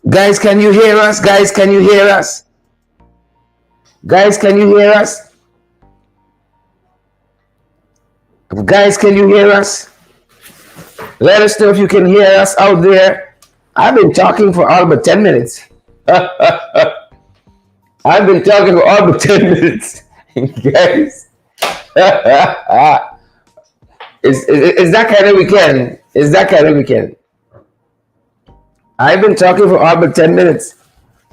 Guys, can you hear us? Guys, can you hear us? Guys, can you hear us? Guys, can you hear us? Let us know if you can hear us out there. I've been talking for all but 10 minutes. I've been talking for all but 10 minutes. Guys. Is that kind of weekend? Is that kind of weekend? I've been talking for all but 10 minutes.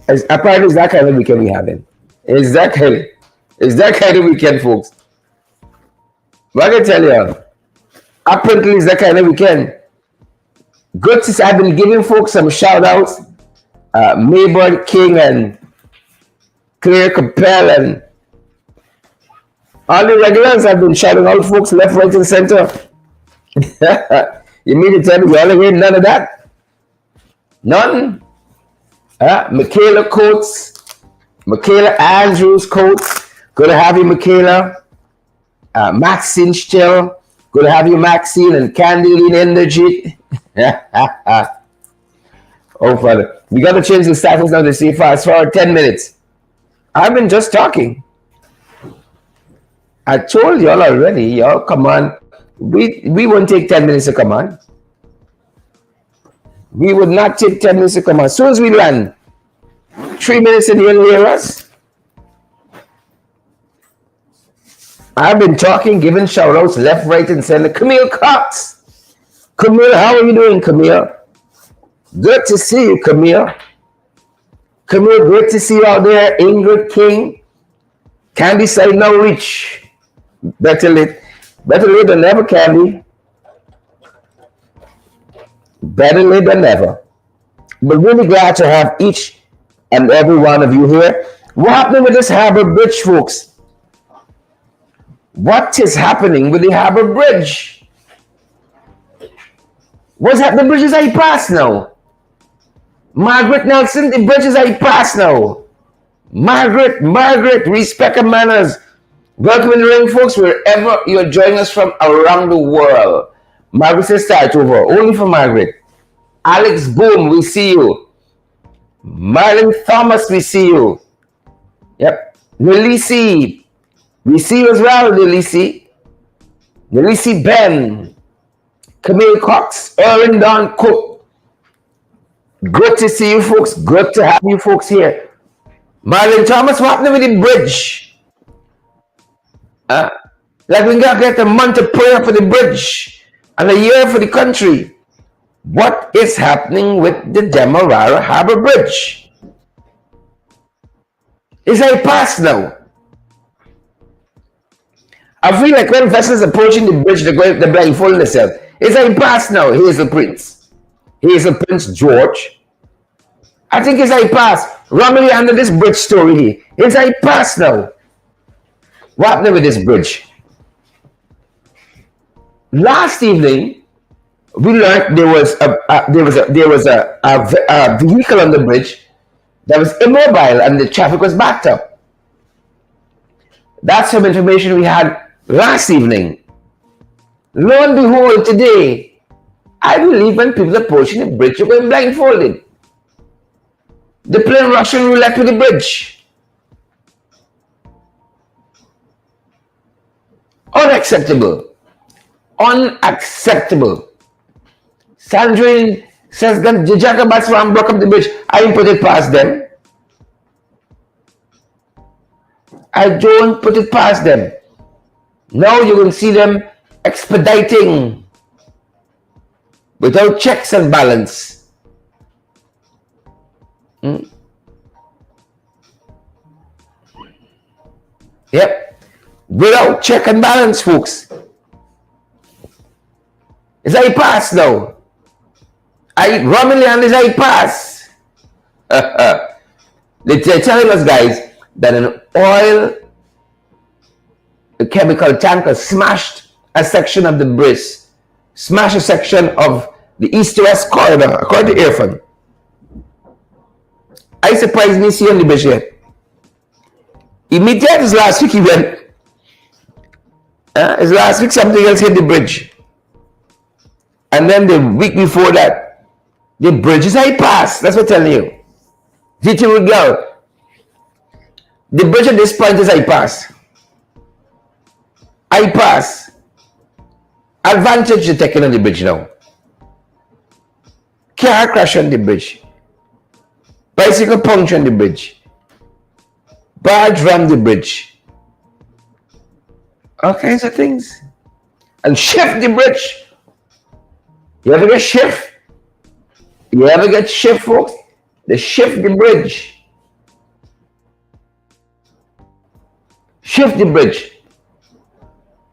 Apparently, it's that kind of weekend we having. Is that kind of weekend, folks? What I can tell you, apparently, it's that kind of weekend. Good to see. I've been giving folks some shout outs. Maybird King and Claire Capel and all the regulars have been shouting out folks left, right, and center. You mean to tell me y'all ain't none of that? None? Michaela Coates, Michaela Andrews Coates. Good to have you, Michaela. Maxine Still. Good to have you, Maxine, and Candyline Energy. Oh, Father. We got to change the status now to see fast forward 10 minutes. I've been just talking. I told y'all already, y'all come on. We won't take 10 minutes to come on. We would not take 10 minutes to come on. As soon as we land, 3 minutes and you'll hear us. I've been talking, giving shout outs left, right, and center. Camille Cox. Camille, how are you doing, Camille? Good to see you, Camille. Camille, great to see you out there. Ingrid King. Candy Side Now Rich. Better late than never, Candy. Better late than never. But really glad to have each and every one of you here. What happened with this Harbor Bridge, folks? What is happening with the Harbor Bridge? What's happening? The bridge is a pass now. Margaret Nelson, the bridge is a pass now. Margaret, respect and manners. Welcome in the ring, folks, wherever you're joining us from around the world. Margaret says start over. Only for Margaret. Alex Boom, we see you. Marlon Thomas, we see you. Yep. Nelisi, we see you as well, Nelisi. Nelisi Ben. Camille Cox. Erin Don Cook. Good to see you, folks. Good to have you folks here. Marlon Thomas, what happened with the bridge? Like we got to get a month of prayer for the bridge and a year for the country. What is happening with the Demerara Harbor Bridge? Is a pass now. I feel like when vessels approaching the bridge, they're blindfolding themselves. It's a pass now. Hazel Prince. Hazel Prince George. I think it's a pass. Romilly under this bridge story here. It's a pass now. What happened with this bridge? Last evening, we learned there was a vehicle on the bridge that was immobile and the traffic was backed up. That's some information we had last evening. Lo and behold, today, I believe when people approaching the bridge, you're going blindfolded. They're playing Russian roulette with the bridge. Unacceptable. Unacceptable. Sandrine says that the Jacobats want broke up the bridge. I didn't put it past them. I don't put it past them. Now you will see them expediting without checks and balance. Yep. Without check and balance, folks. It's a pass now. Romilly is a pass. They're telling us, guys, that an oil chemical tanker smashed a section of the bridge, smashed a section of the east to west corridor, according to Irfan. I surprised me see on the bridge yet. Immediately last week he went. His last week something else hit the bridge. And then the week before that, the bridge is a pass. That's what I'm telling you. Detail girl. The bridge at this point is I pass. I pass. Advantage you're taking on the bridge now. Car crash on the bridge. Bicycle puncture on the bridge. Barge ram the bridge. All kinds of things. And shift the bridge. You ever get shift? You ever get shift, folks? They shift the bridge. Shift the bridge.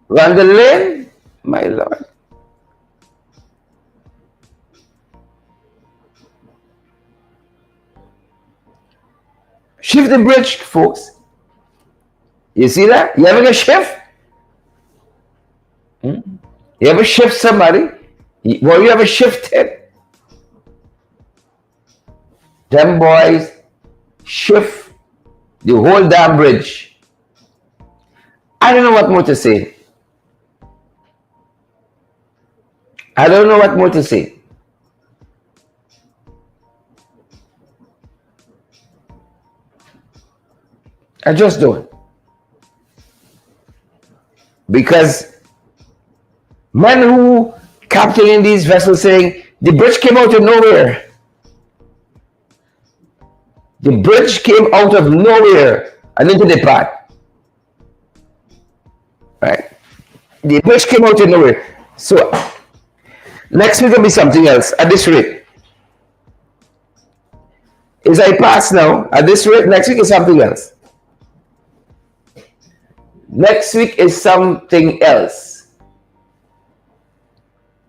Run the lane, my lord. Shift the bridge, folks. You see that? You ever get shift? You ever shift somebody? Well, you ever shifted? Them boys shift the whole damn bridge. I don't know what more to say. I don't know what more to say. I just don't. Because men who captaining these vessels saying the bridge came out of nowhere. The bridge came out of nowhere and into the path. Right? The bridge came out of nowhere. So next week will be something else at this rate. Is I pass now, at this rate, next week is something else. Next week is something else.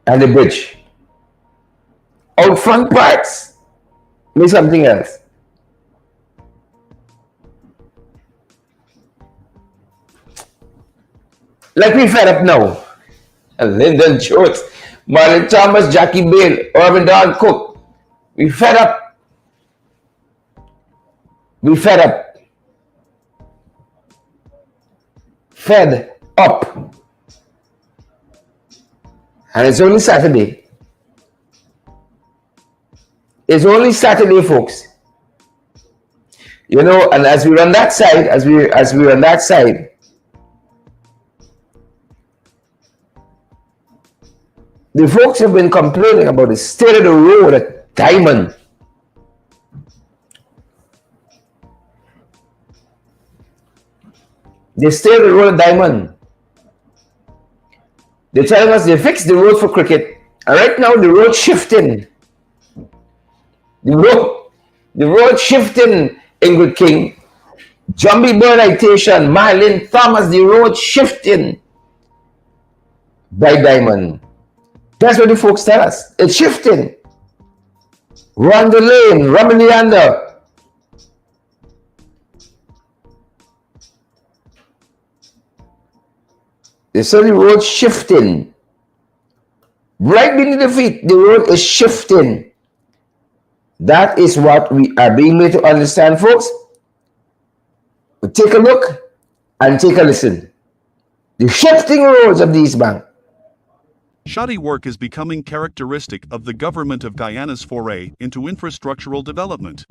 And the bridge. Out front parts, be something else. Let me fed up now. Lyndon Jones, Marlon Thomas, Jackie Bale, Irvin Don Cook. We fed up. We fed up. Fed up. And it's only Saturday. It's only Saturday, folks. You know, and as we're on that side, as we're on that side, the folks have been complaining about the state of the road at Diamond. The state of the road at Diamond. They're telling us they fixed the road for cricket, and right now the road shifting. The road shifting, Ingrid King. Jumbie Burnlightation, Marlon Thomas, the road shifting by Diamond. That's what the folks tell us. It's shifting. Run the lane, run the under. They say the road shifting. Right beneath the feet, the road is shifting. That is what we are being made to understand, folks. But take a look and take a listen. The shifting roads of the East Bank. Shoddy work is becoming characteristic of the government of Guyana's foray into infrastructural development.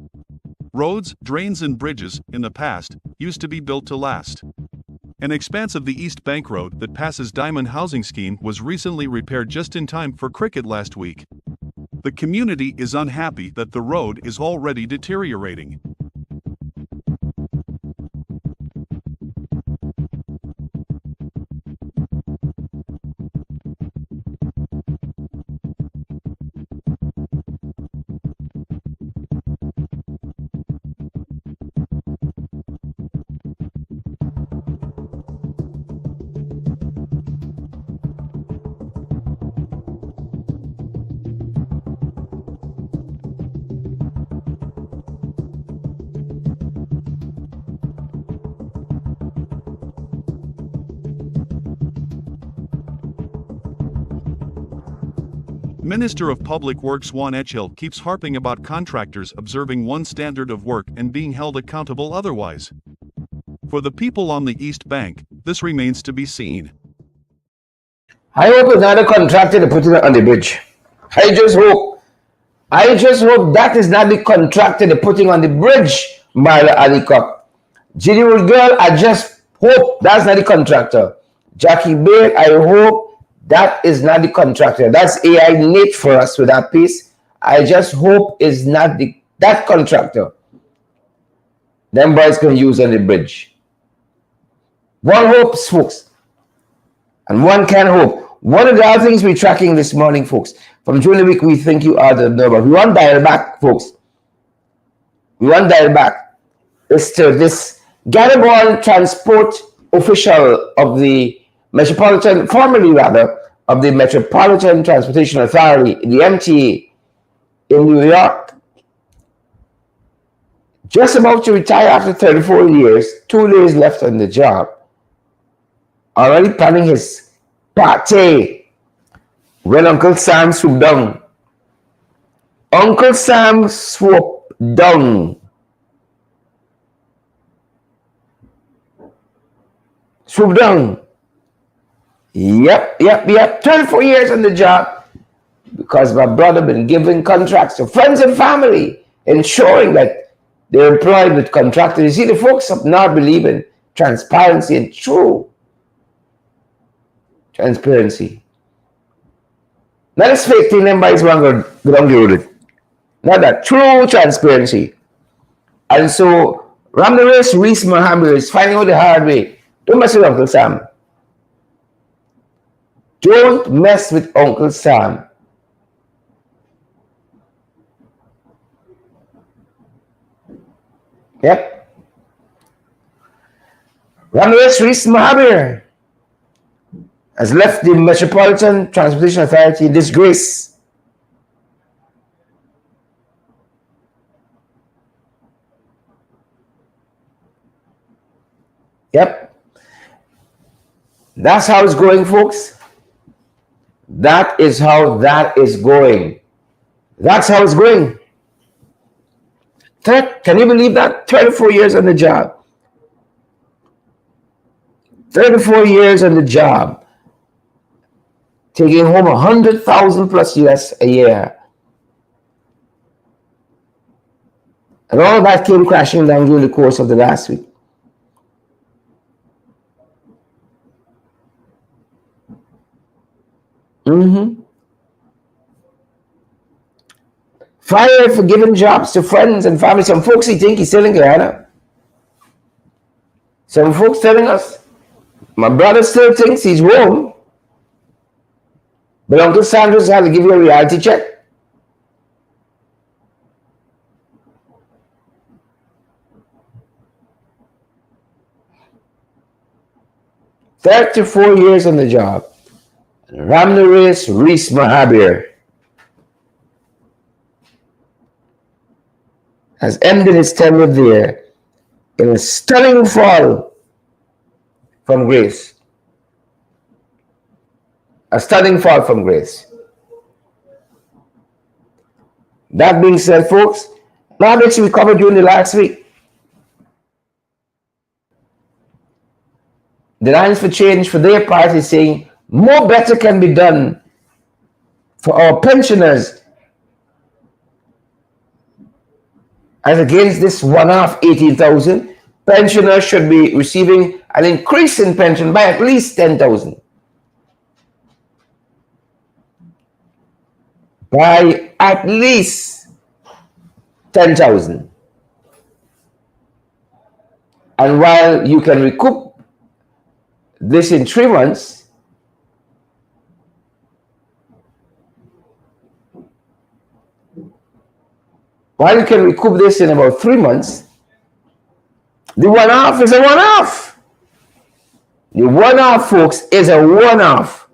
Roads, drains and bridges, in the past, used to be built to last. An expanse of the East Bank Road that passes Diamond Housing Scheme was recently repaired just in time for cricket last week. The community is unhappy that the road is already deteriorating. Minister of Public Works Juan Echil keeps harping about contractors observing one standard of work and being held accountable otherwise. For the people on the East Bank, this remains to be seen. I hope it's not a contractor to put it on the bridge. I just hope I just hope that is not the contractor they're putting on the bridge, Marla Alicop. Ginny Wood Girl, I just hope that's not the contractor. Jackie Bale, I hope that is not the contractor. That's AI Nate for us with that piece. I just hope is not that contractor. Them boys can use on the bridge. One hopes, folks, and one can hope. One of the other things we're tracking this morning, folks, from during the week, we think you are the number. We want dial back, folks. We want dial back. It's to this Garibaldi transport official of the Metropolitan, formerly rather, of the Metropolitan Transportation Authority, the MTA in New York, just about to retire after 34 years, 2 days left on the job, already planning his party when Uncle Sam swooped down. Uncle Sam swooped down. Swooped down. Yep. 24 years on the job because my brother been giving contracts to friends and family, ensuring that they're employed with contractors. You see, the folks up north believe in transparency and true transparency. Not a fake thing, them boys want to go down the road. Not that. True transparency. And so, Ramirez Reese Mohammed is finding out the hard way. Don't mess with Uncle Sam. Don't mess with Uncle Sam. Yep. Ramirez Reese Mohammed has left the Metropolitan Transportation Authority in disgrace. Yep. That's how it's going, folks. That is how that is going. That's how it's going. Can you believe that? 34 years on the job. 34 years on the job. Taking home 100,000 plus US a year. And all of that came crashing down during the course of the last week. Fired for giving jobs to friends and family. Some folks he think he's still in Guyana. Some folks telling us, my brother still thinks he's home. But Uncle Sanders had to give you a reality check. "34 years on the job. Ramirez Reese Mahabir has ended his tenure there in a stunning fall from grace. A stunning fall from grace. That being said, folks, now that we covered during the last week, the Lines for Change, for their part, is saying more better can be done for our pensioners as against this one-off 18,000. Pensioners should be receiving an increase in pension by at least 10,000. By at least 10,000. And while you can recoup this in 3 months, while you can recoup this in about 3 months, the one-off is a one-off. The one-off, folks, is a one-off.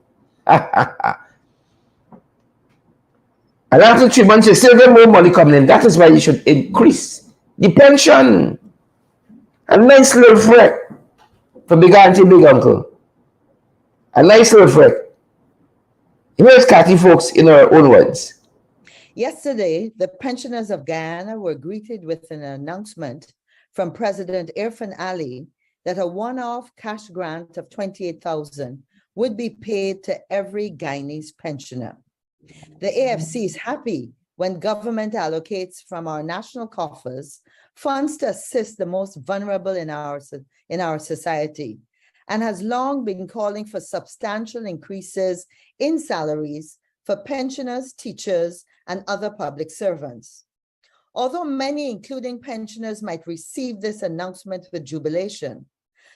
And after 3 months, you still get more money coming in. That is why you should increase the pension. A nice little fret for big auntie, big uncle. A nice little fret. Here's Cathy, folks, in her own words. Yesterday, the pensioners of Guyana were greeted with an announcement from President Irfan Ali that a one-off cash grant of $28,000 would be paid to every Guyanese pensioner. The AFC is happy when government allocates from our national coffers funds to assist the most vulnerable in our society, and has long been calling for substantial increases in salaries for pensioners, teachers, and other public servants. Although many, including pensioners, might receive this announcement with jubilation,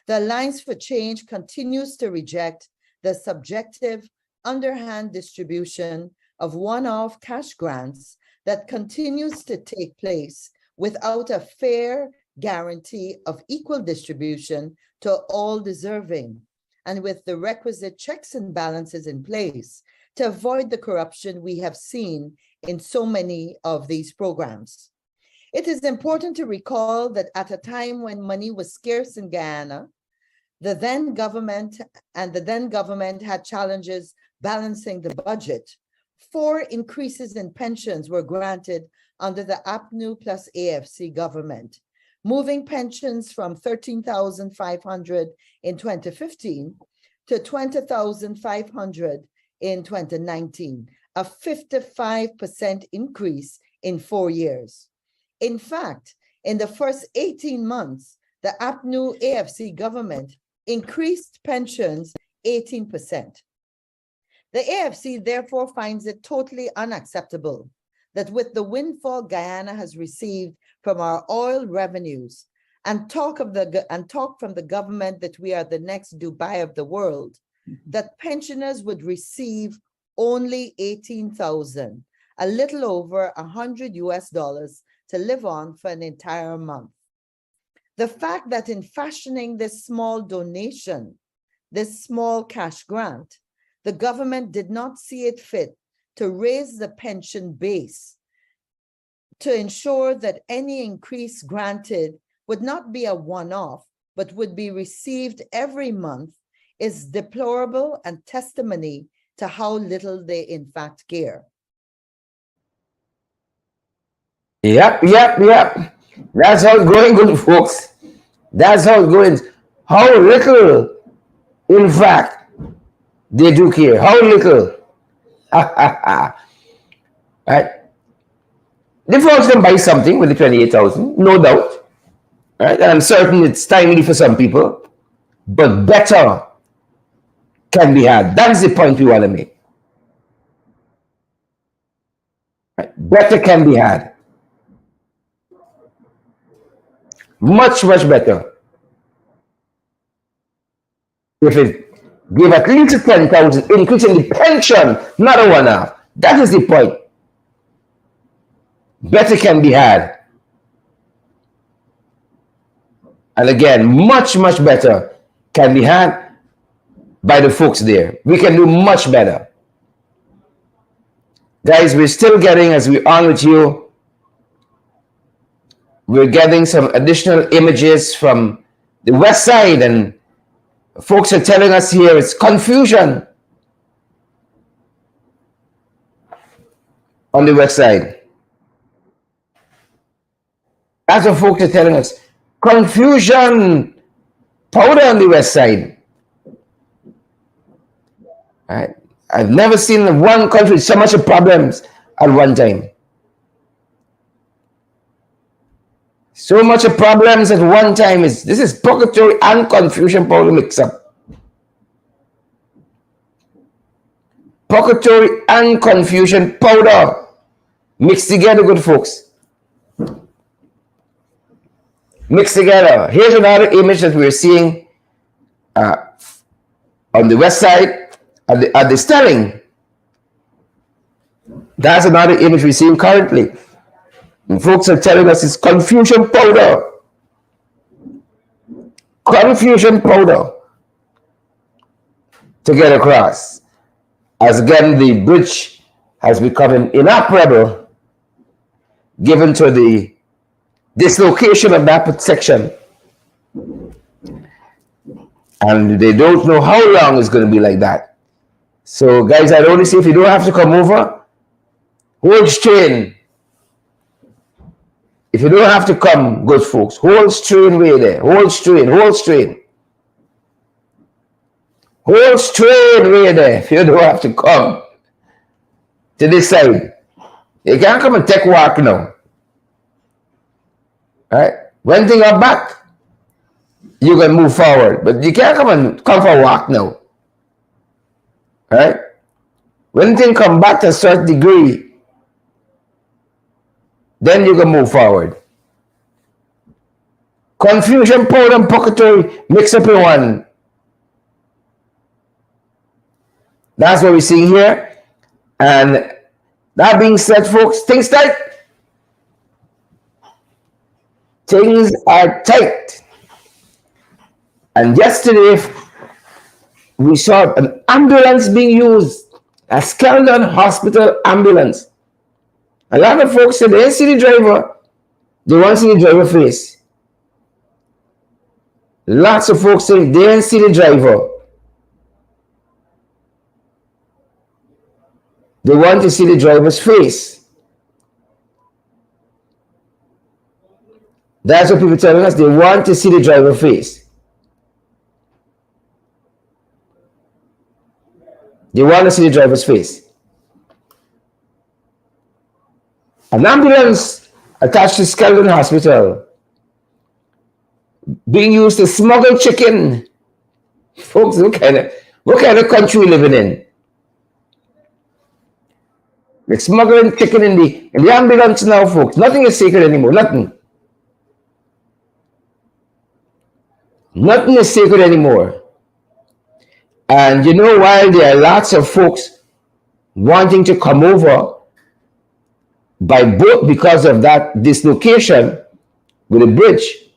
the Alliance for Change continues to reject the subjective, underhand distribution of one-off cash grants that continues to take place without a fair guarantee of equal distribution to all deserving, and with the requisite checks and balances in place to avoid the corruption we have seen in so many of these programs. It is important to recall that at a time when money was scarce in Guyana, the then government had challenges balancing the budget. 4 increases in pensions were granted under the APNU plus AFC government, moving pensions from $13,500 in 2015 to $20,500 in 2019, a 55% increase in 4 years. In fact, in the first 18 months, the APNU AFC government increased pensions 18%. The AFC therefore finds it totally unacceptable that with the windfall Guyana has received from our oil revenues and talk from the government that we are the next Dubai of the world, that pensioners would receive only $18,000, a little over $100 to live on for an entire month. The fact that in fashioning this small donation, this small cash grant, the government did not see it fit to raise the pension base to ensure that any increase granted would not be a one-off, but would be received every month is deplorable and testimony to how little they in fact care. Yep. That's how it's going, good folks. That's how it's going. How little, in fact, they do care. How little. Right? The folks can buy something with the 28,000, no doubt. Right? And I'm certain it's timely for some people, but better can be had. That's the point we want to make. Right? Better can be had. Much better. If it give at least 10,000 increase in the pension, not a one-off. That is the point. Better can be had. And again, much better can be had by the folks there. We can do much better. Guys, we're still getting, as we're on with you, we're getting some additional images from the west side, and folks are telling us here it's confusion on the west side. That's what folks are telling us. Confusion powder on the west side. Right? I've never seen one country with so much problems at one time. So much problems at one time. This is purgatory and confusion powder mix up. Purgatory and confusion powder mixed together, good folks. Mixed together. Here's another image that we're seeing on the west side at the Sterling. That's another image we're seeing currently. And folks are telling us it's confusion powder. Confusion powder to get across. As again, the bridge has become inoperable given to the dislocation of that section. And they don't know how long it's going to be like that. So guys, I'd only say if you don't have to come over, hold strain. If you don't have to come, good folks, hold strain way there. Hold strain. Hold strain way there if you don't have to come to this side. You can't come and take walk now. Right? When things are back, you can move forward. But you can't come for a walk now. Right? When things come back to a certain degree, then you can move forward. Confusion, powder, and purgatory mix up in one. That's what we see here. And that being said, folks, things tight. Things are tight. And yesterday, we saw an ambulance being used, a Skeldon Hospital ambulance. A lot of folks said they didn't see the driver, they want to see the driver face. Lots of folks say they didn't see the driver. They want to see the driver's face. That's what people are telling us. They want to see the driver's face. They want to see the driver's face. An ambulance attached to Skeldon Hospital being used to smuggle chicken. Folks, what kind of country we living in? They're smuggling chicken in the ambulance now, folks. Nothing is sacred anymore. Nothing. Nothing is sacred anymore. And you know, while there are lots of folks wanting to come over by boat because of that dislocation with the bridge,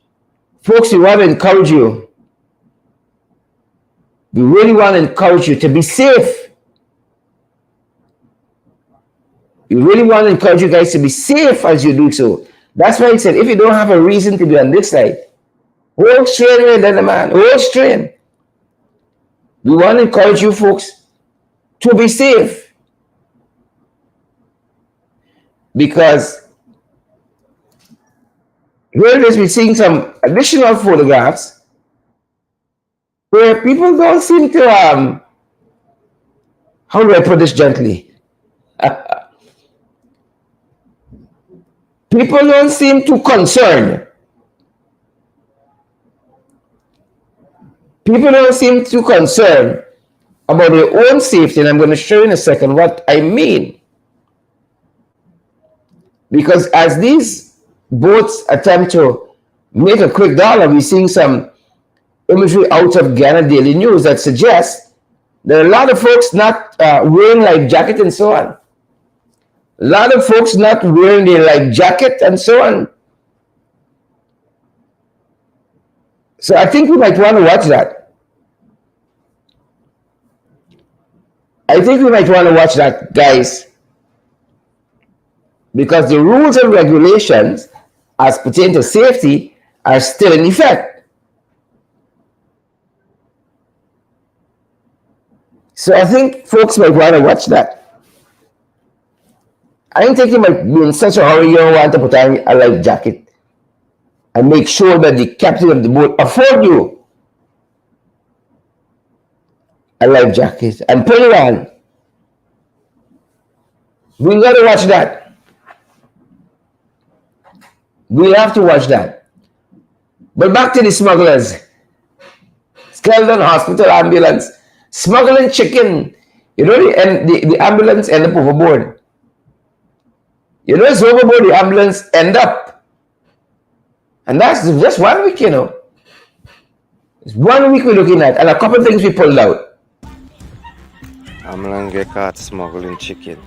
folks, we want to encourage you. We really want to encourage you to be safe. We really want to encourage you guys to be safe as you do so. That's why I said, if you don't have a reason to be on this side, hold straight, then man, hold straight. We want to encourage you folks to be safe. Because here it is, we're seeing some additional photographs where people don't seem to, how do I put this gently? People don't seem too concerned. People don't seem too concerned about their own safety, and I'm going to show you in a second what I mean. Because as these boats attempt to make a quick dollar, we're seeing some imagery out of Ghana Daily News that suggests that a lot of folks not wearing life jacket and so on. A lot of folks not wearing their life jacket and so on. So I think we might want to watch that. I think we might want to watch that, guys. Because the rules and regulations as pertain to safety are still in effect. So I think folks might want to watch that. I don't think you might be in such a hurry you don't want to put on a life jacket and make sure that the captain of the boat afford you a life jacket and put it on. We got to watch that. We have to watch that. But back to the smugglers. Skeldon Hospital ambulance smuggling chicken. You know, the ambulance end up overboard. You know, it's overboard, the ambulance end up. And that's just 1 week, you know. It's 1 week we're looking at, and a couple of things we pulled out. Ambulance get caught smuggling chicken.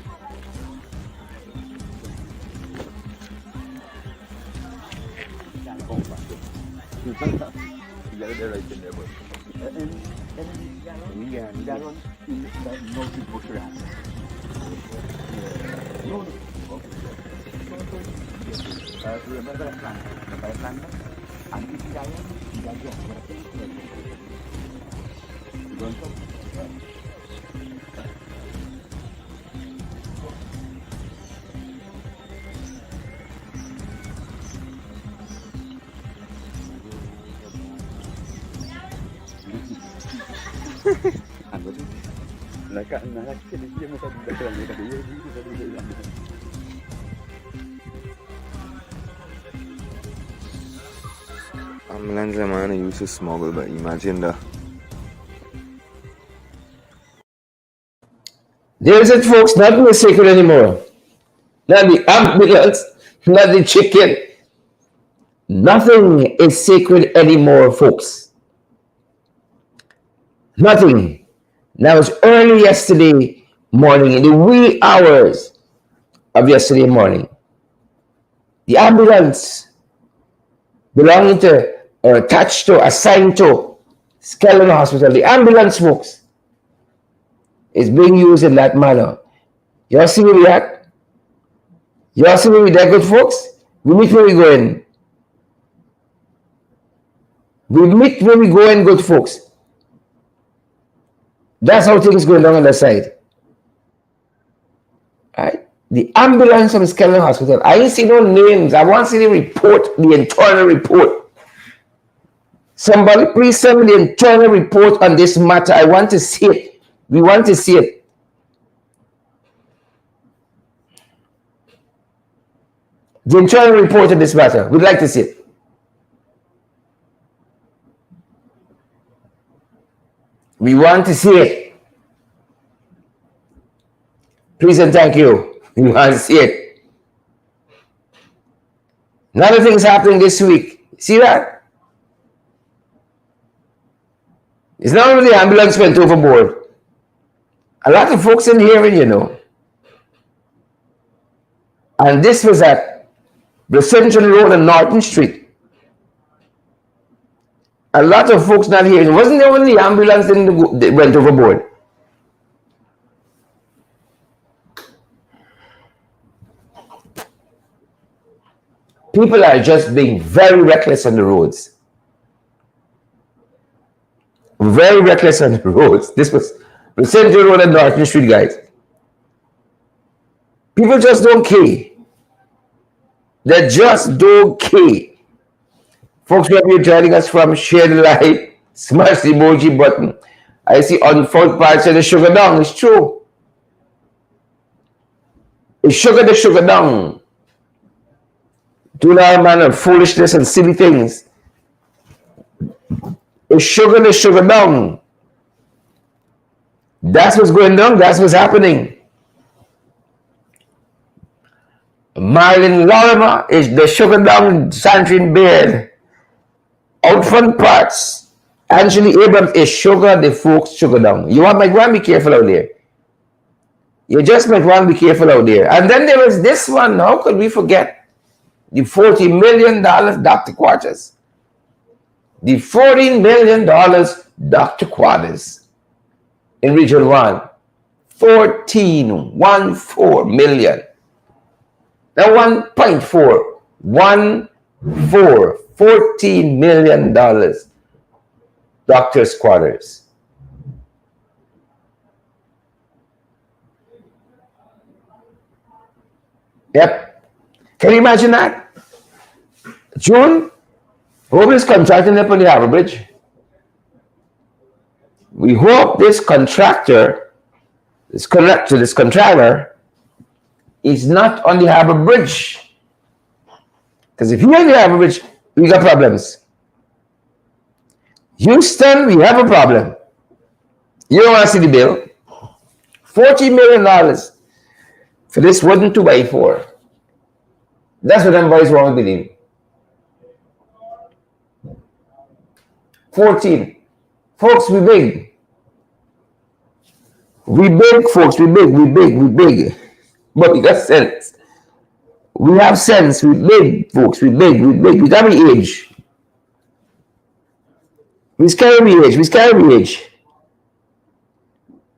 Ambulance man used to smuggle, but imagine that. There is it, folks. Nothing is sacred anymore. Not the ambulance, not the chicken. Nothing is sacred anymore, folks. Nothing. That was early yesterday morning, in the wee hours of yesterday morning. The ambulance belonging to or attached to, assigned to Skeleton Hospital, the ambulance, folks, is being used in that manner. Y'all see where we at? Y'all see where we there, good folks? We meet where we going. We meet where we going, good folks. That's how things going down on the side. Right? The ambulance from Skeleton Hospital. I ain't see no names. I want to see the report, the internal report. Somebody please send me the internal report on this matter. I want to see it. We want to see it. The internal report on this matter. We'd like to see it. We want to see it. Please and thank you. We want to see it. Another thing's happening this week. See that? It's not only the ambulance went overboard. A lot of folks in here, you know. And this was at the Central Road and Norton Street. A lot of folks not here. It wasn't the only ambulance that went overboard. People are just being very reckless on the roads. Very reckless on the roads. This was the Central Road and Norton Street, guys. People just don't care. They just don't care. Folks, wherever you're joining us from, share the light, smash the emoji button. I see on front part say the sugar down. It's true. It's sugar the sugar down. Do all manner of foolishness and silly things. It's sugar the sugar down. That's what's going down. That's what's happening. Marlon Lorimer is the sugar down Sandrine Beard. Out front parts. Angeli Abrams is sugar the folks sugar down. You might want to be careful out there. You just might want to be careful out there. And then there was this one. How could we forget? The $40 million Dr. Quarters. The $14 million Dr. Quarters in Region 1. 14 million. Now 1.4. 1.4. $14 million. Doctor's Quarters. Yep. Can you imagine that? June, hope is contracting up on the Harbour Bridge. We hope this contractor, this contractor, is not on the Harbour Bridge. Because if you're on the Harbour Bridge, we got problems. Houston, we have a problem. You don't want to see the bill? $40 million for this wooden 2x4. That's what them boys want to believe. 14. Folks, we big. We big, folks. We big. But we got sense. We have sense. We big, folks. We big. We got the age. We scary age.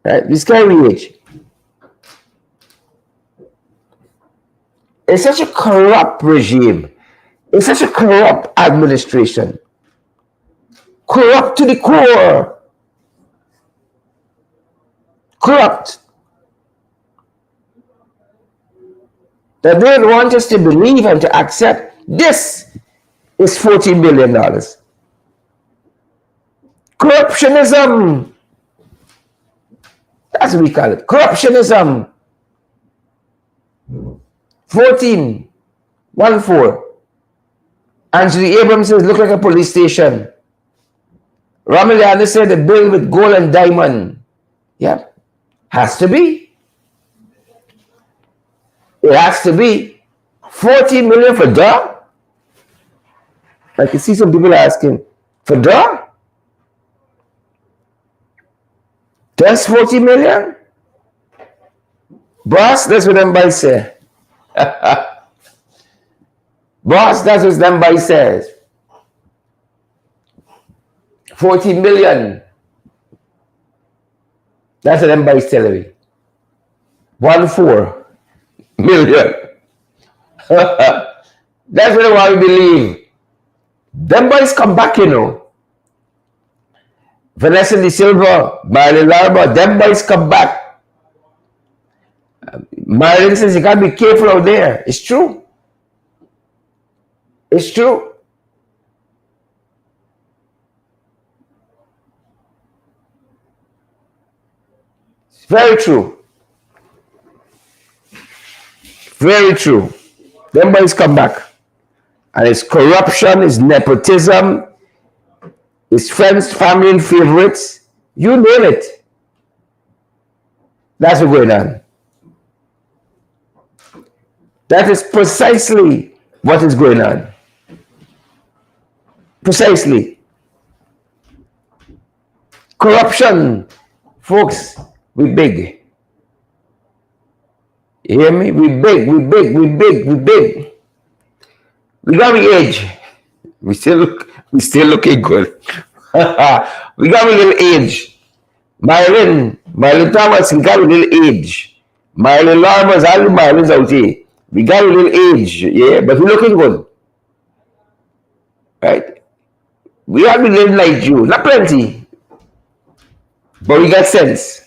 Right? We scary age. It's such a corrupt regime. It's such a corrupt administration. Corrupt to the core. Corrupt. That they don't want us to believe and to accept this is $14 billion. Corruptionism. That's what we call it. Corruptionism. 14. 1-4. Anthony Abrams says, look like a police station. Romilly Anderson said, the bill with gold and diamond. Yeah, has to be. It has to be. 40 million for dog? I can see some people asking, for dog? Just 40 million? Boss, that's what them boys say. Boss, that's what them boys says. 40 million. That's what them boys telling me. 14 million. That's what I want to believe. Them boys come back, you know. Vanessa De Silva, Marilyn Larba, them boys come back. Marilyn says you gotta be careful out there. It's true. It's true. It's very true. Very true. Them boys come back. And it's corruption, it's nepotism, it's friends, family, and favorites. You name it. That's what's going on. That is precisely what is going on. Precisely. Corruption, folks, we big. You hear me? We big, we big, we big, we big. We got the age. We still looking good. We got a little age. Marilyn Thomas, we got a little age. Marilyn Larmas, all the Marlins out here. We got a little age, yeah, but we're looking good. Right? We have been living like you. Not plenty. But we got sense.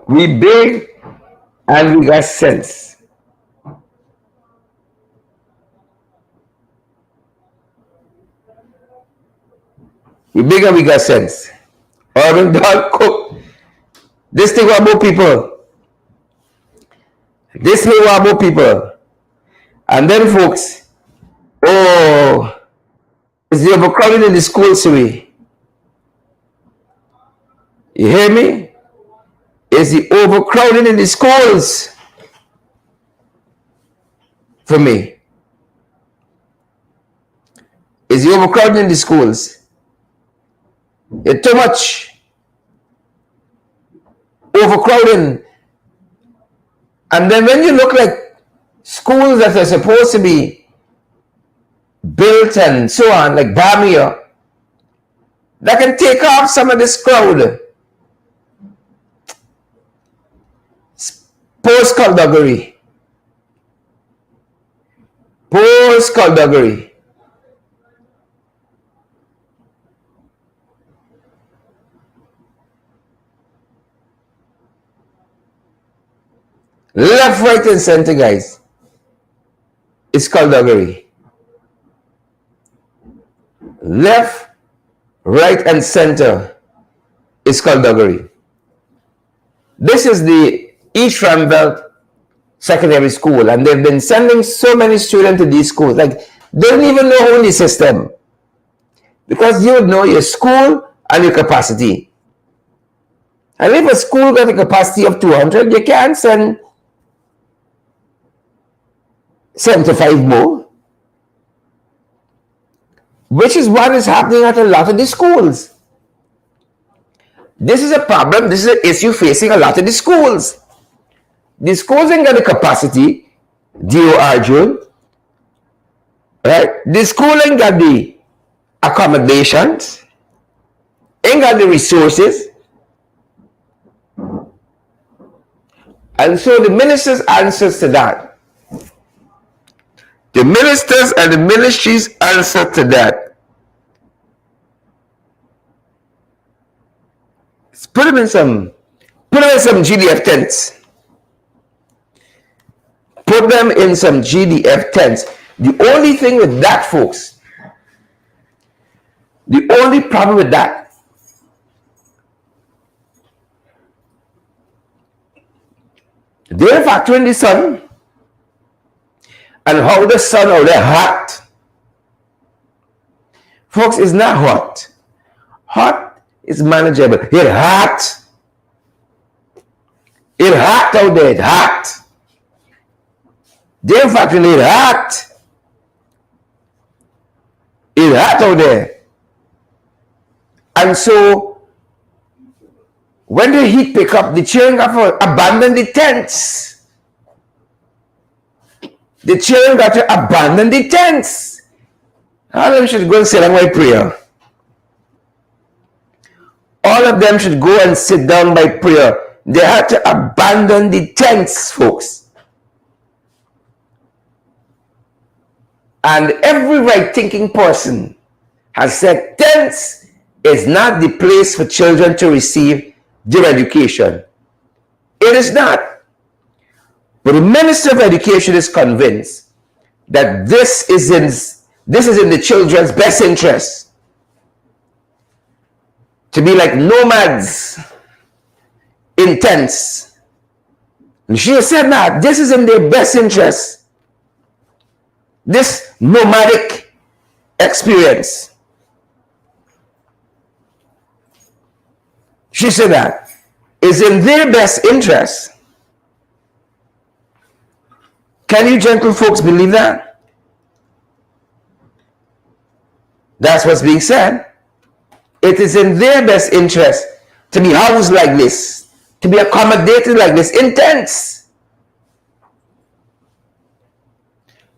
We big and we got sense. We big and we got sense. Urban dog cook. This thing about people. This thing about people. And then folks, oh, it's the overcrowding in the schools way. You hear me? It's the overcrowding in the schools for me. It's the overcrowding in the schools. It's too much overcrowding. And then when you look like schools that are supposed to be built and so on, like Bamia, that can take off some of this crowd. Post-skullduggery. Post-skullduggery. Left, right, and center, guys. It's skullduggery. Left, right, and center is skullduggery. This is the East Ramvelt Secondary School, and they've been sending so many students to these schools. Like, they don't even know who in the system. Because you know your school and your capacity. And if a school got a capacity of 200, you can't send 75 more. Which is what is happening at a lot of the schools. This is a problem. This is an issue facing a lot of the schools. The schools ain't got the capacity, DOR, June. Right? The school ain't got the accommodations, ain't got the resources. And so the minister's answers to that. The ministers and the ministry's answer to that. Put them in some GDF tents. Put them in some GDF tents. The only thing with that, folks, the only problem with that They're factoring the sun and how the sun out there hot. Folks, it's not hot. Hot is manageable. It's hot. It's hot out there. It's hot. They're factoring it hot. It's hot out there. And so, when the heat pick up, the children have to abandon the tents. The children got to abandon the tents. All of them should go and sit down by prayer. All of them should go and sit down by prayer. They had to abandon the tents, folks. And every right-thinking person has said tents is not the place for children to receive their education. It is not. But the Minister of Education is convinced that this is in the children's best interest. To be like nomads in tents. And she said that this is in their best interest. This nomadic experience. She said that is in their best interest. Can you gentle folks believe that? That's what's being said. It is in their best interest to be housed like this, to be accommodated like this in tents.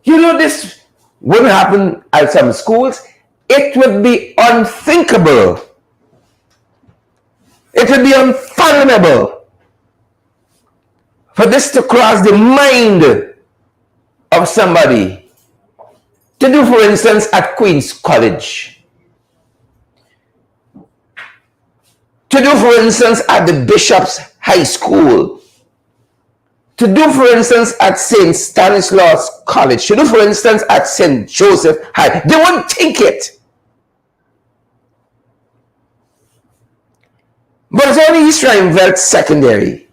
You know, this wouldn't happen at some schools. It would be unthinkable. It would be unfathomable for this to cross the mind of somebody to do, for instance, at Queen's College, to do, for instance, at the Bishop's High School, to do, for instance, at St. Stanislaus College, to do, for instance, at St. Joseph High. They won't think it. But it's only East Rheinveld Secondary.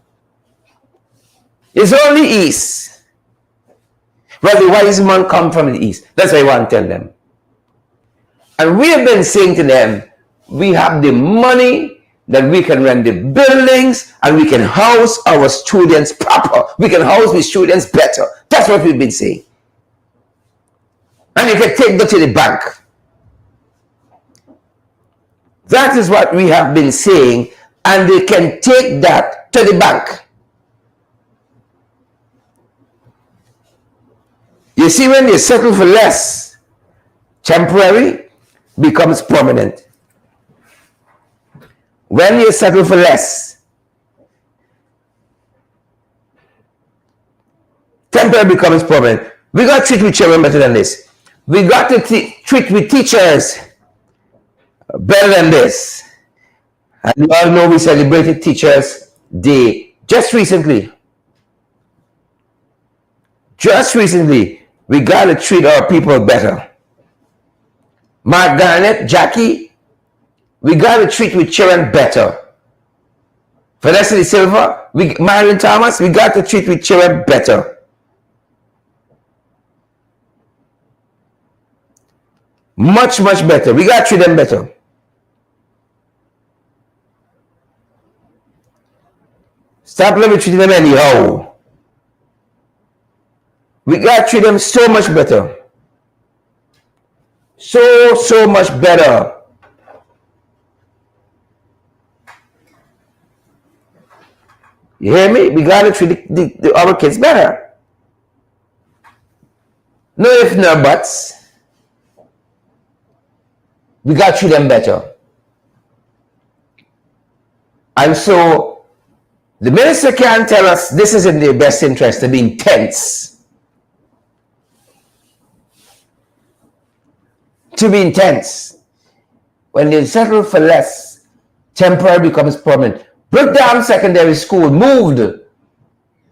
It's only East. Well, the wise man come from the East. That's what I want to tell them. And we have been saying to them, we have the money that we can rent the buildings and we can house our students proper. We can house the students better. That's what we've been saying. And you can take that to the bank. That is what we have been saying, and they can take that to the bank. You see, when you settle for less, temporary becomes permanent. When you settle for less, temporary becomes permanent. We got to treat with children better than this. We got to treat with teachers better than this. And you all know we celebrated Teachers' Day just recently. We got to treat our people better. Mark Garnett, Jackie, we got to treat with children better. Felicity Silva, Marion Thomas, we got to treat with children better. Much, much better. We got to treat them better. Stop letting me treat them anyhow. We got to treat them so much better. So much better. You hear me? We got to treat our kids better. No ifs, no buts. We got to treat them better. And so, the minister can't tell us this is in their best interest to be intense. To be intense. When they settle for less, temporary becomes permanent. Brickdam Secondary School moved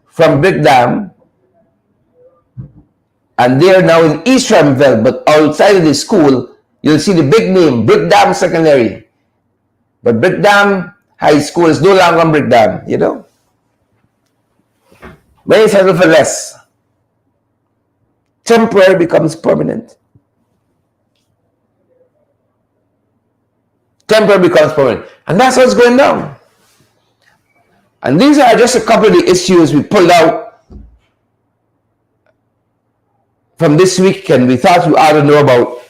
from Brickdam, and they are now in East Rheinveld, but outside of the school, you'll see the big name, Brickdam Secondary. But Brickdam High School is no longer Brickdam, you know. When you settle for less, temporary becomes permanent. Temporary becomes permanent. And that's what's going down. And these are just a couple of the issues we pulled out from this week and we thought you ought to know about.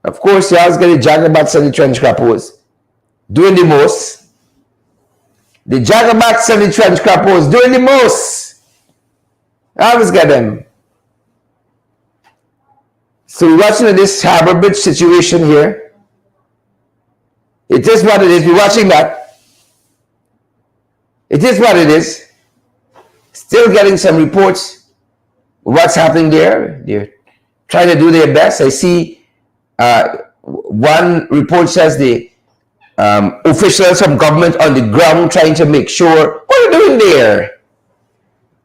Of course, you always get the jagabats and the trench crappers doing the most. The jagabats and the trench crappers doing the most. I always get them. So we're watching this Harbour Bridge situation here. It is what it is. We're watching that. It is what it is. Still getting some reports of what's happening there. They're trying to do their best. I see one report says the officials from government on the ground trying to make sure what are they doing there.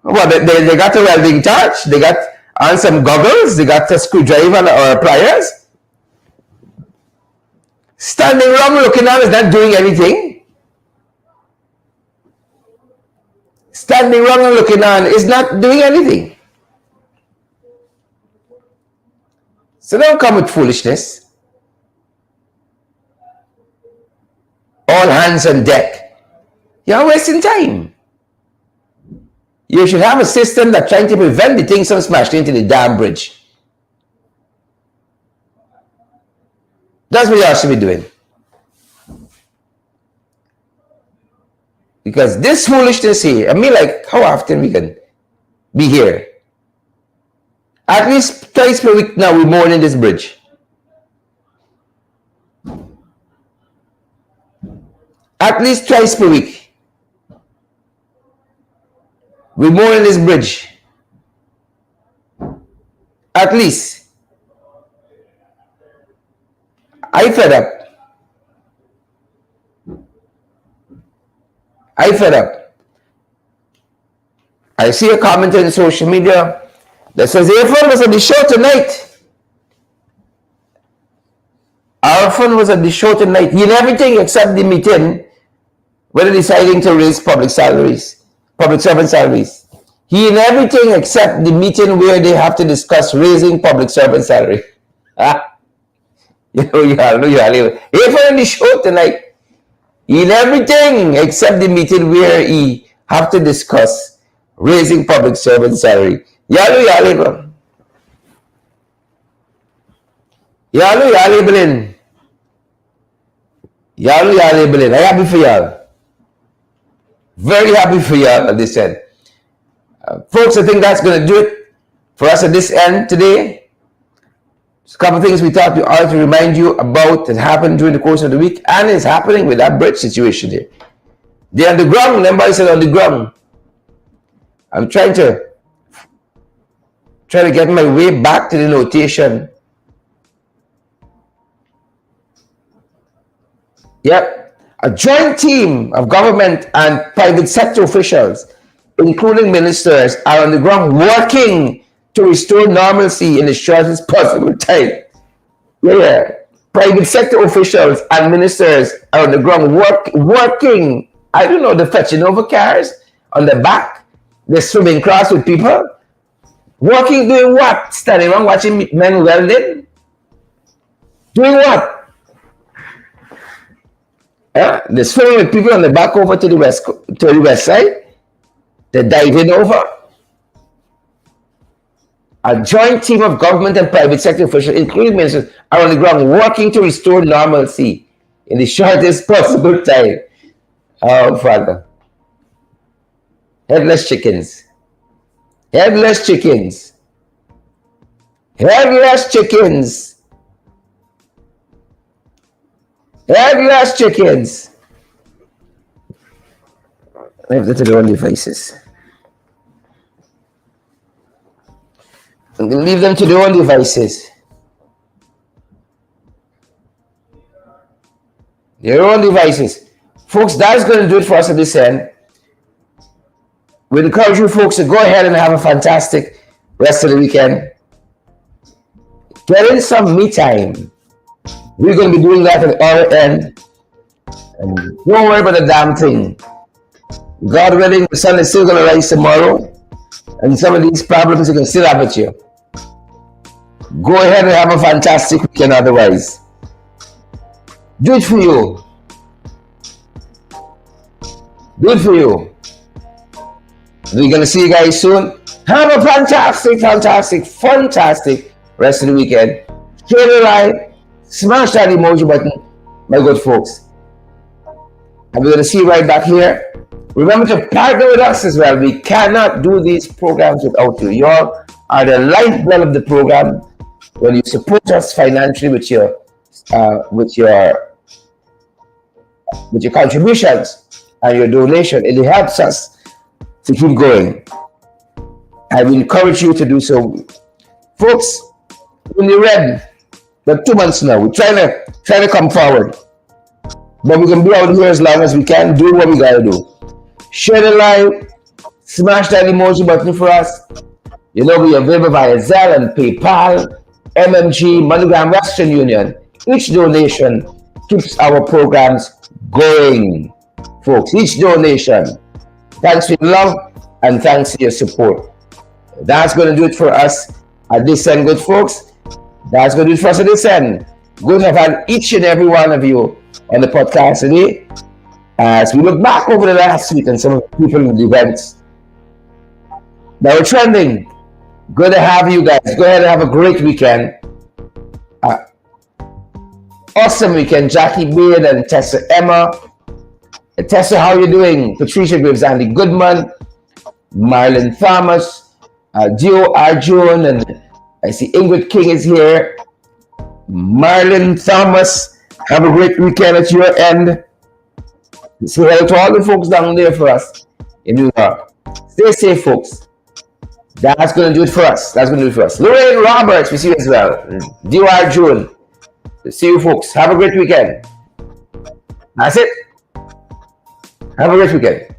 Well, they got a welding torch, they got on some goggles, they got a screwdriver or pliers. Standing around looking on is not doing anything. Standing around and looking on is not doing anything. So don't come with foolishness. All hands on deck. You're wasting time. You should have a system that's trying to prevent the things from smashing into the damn bridge. That's what you should be doing. Because this foolishness here, I mean, like, how often we can be here? At least twice per week now, we're mourning this bridge. At least twice per week. We're mourning this bridge. At least. I fed up. I fed up. I see a comment on social media that says, your phone was at the show tonight. Our phone was at the show tonight. In everything except the meeting where they're deciding to raise public salaries, public servant salaries. He in everything except the meeting where they have to discuss raising public servant salary. You know, you all live. If on the show tonight, in everything except the meeting where he have to discuss raising public servant salary. Y'all live. Y'all labeling. Y'all labeling. I'm happy for y'all. Very happy for y'all, as they said. Folks, I think that's going to do it for us at this end today. Just a couple of things we thought we ought to remind you about that happened during the course of the week and is happening with that bridge situation here. They're on the ground. Remember I said on the ground. I'm trying to get my way back to the notation. Yep. A joint team of government and private sector officials, including ministers, are on the ground working to restore normalcy in the shortest possible time. Yeah. Private sector officials and ministers are on the ground working. I don't know, they're fetching over cars on the back. They're swimming across with people. Working, doing what? Standing around watching men welding? Doing what? They're swimming with people on the back over to the west side. They're diving over. A joint team of government and private sector officials, including ministers, are on the ground working to restore normalcy in the shortest possible time. Oh, Father. Headless chickens. Headless chickens. Headless chickens. Headless chickens. Leave that to their own devices. Leave them to their own devices. Their own devices. Folks, that's going to do it for us at this end. We encourage you folks to go ahead and have a fantastic rest of the weekend. Get in some me time. We're going to be doing that at our end. And don't worry about the damn thing. God willing, the sun is still going to rise tomorrow, and some of these problems you can still have with you. Go ahead and have a fantastic weekend otherwise. Do it for you. Do it for you. We're going to see you guys soon. Have a fantastic rest of the weekend. Share the like, smash that emoji button, my good folks. And we're going to see you right back here. Remember to partner with us as well. We cannot do these programs without you. You all are the lifeblood of the program. When you support us financially with your contributions and your donation, it helps us to keep going. I will encourage you to do so. Folks, when you're ready, but 2 months now, we're trying to come forward. But we can be out here as long as we can, do what we gotta do. Share the live, smash that emoji button for us. You know, we are available via Zelle and PayPal, MMG, MoneyGram, Western Union. Each donation keeps our programs going, folks. Each donation. Thanks for your love and thanks for your support. That's going to do it for us at this end, good folks. That's going to do it for us at this end. Good to have had each and every one of you on the podcast today as we look back over the last week and some of the people in the events that were trending. Good to have you guys. Go ahead and have a great weekend. Awesome weekend. Jackie Beard and Tessa Emma. Tessa, how are you doing? Patricia Graves, Andy Goodman, Marlon Thomas, Gio Arjun, and I see Ingrid King is here. Marlon Thomas, have a great weekend at your end. Say hello to all the folks down there for us in New York. Stay safe, folks. That's going to do it for us. Lorraine Roberts, we see you as well. Gio Arjun. See you, folks. Have a great weekend. That's it. Have a great weekend.